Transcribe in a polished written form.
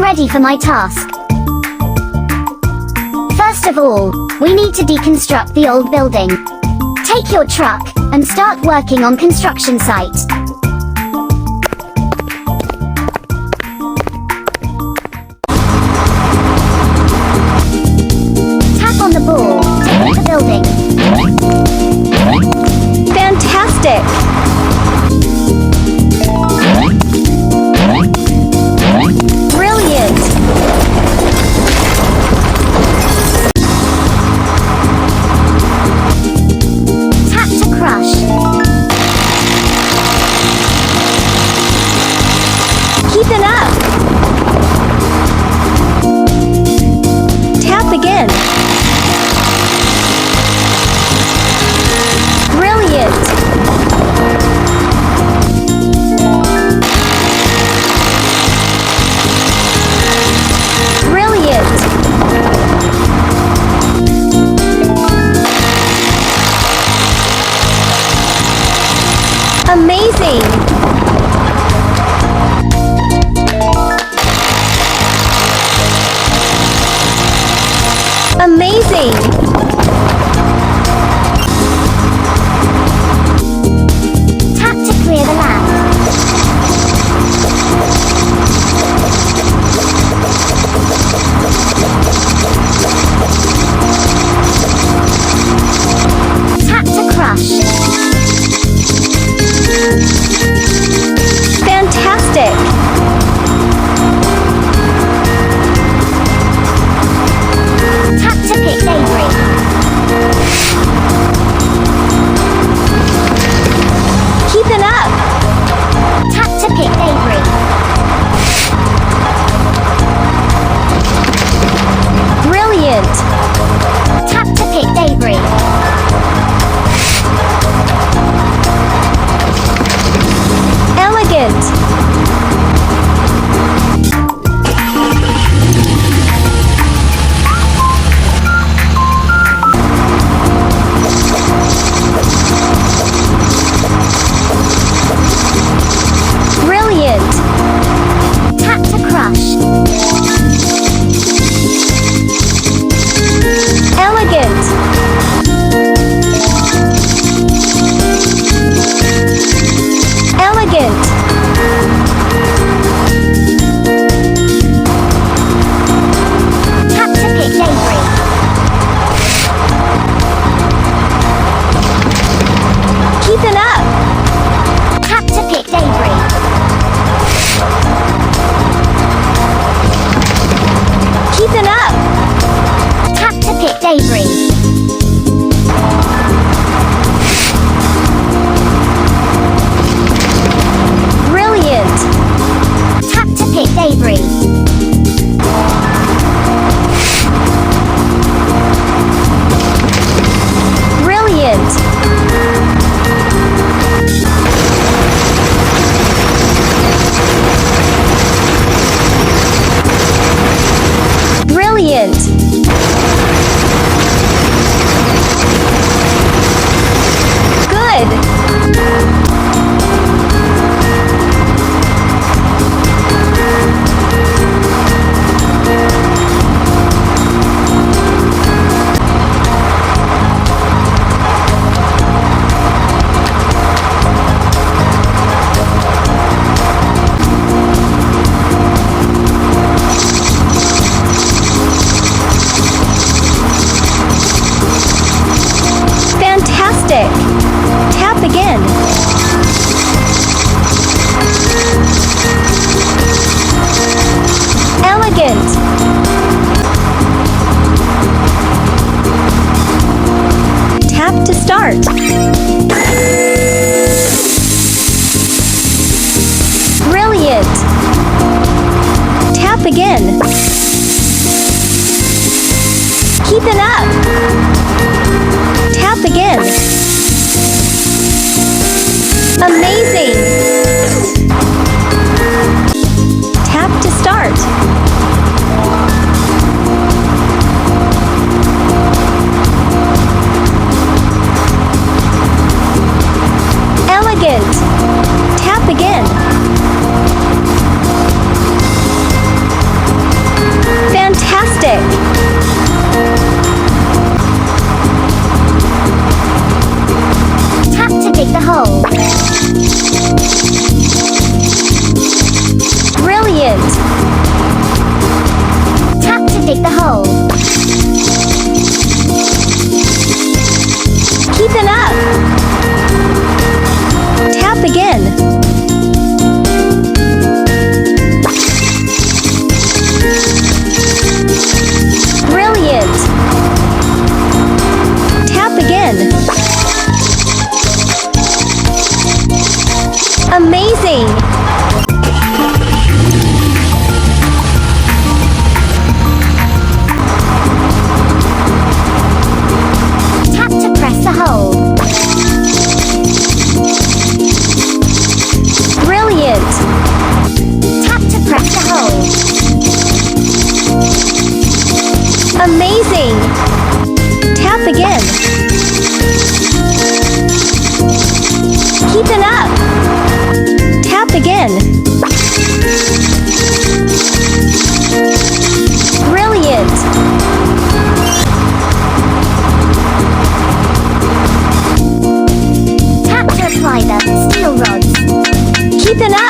ready for my task. First of all, we need to deconstruct the old building. Take your truck and start working on construction site. Tap on the ball to hit the building. Fantastic! Brilliant! Tap to crush. Keep it up! Tap again. Brilliant! Brilliant! Amazing! Amazing! Tap to clear the land. Tap to crush. Fantastic! Tap to pick debris. Keep it up! Tap to pick debris. Brilliant! Tap to pick debris. Elegant! Brilliant! Tap to crush. Elegant! Elegant! Tap to pick debris. Keep it up! Tap to pick debris. Keep it up! Tap to pick debris. Brilliant! Tap to pick debris. Brilliant! Brilliant! Good! Fantastic! Tap again. Elegant! Tap to start. Brilliant! Tap again. Keep it up. Tap again. Amazing! Tap to start. Elegant! Tap again. by the steel rods. Keeping up.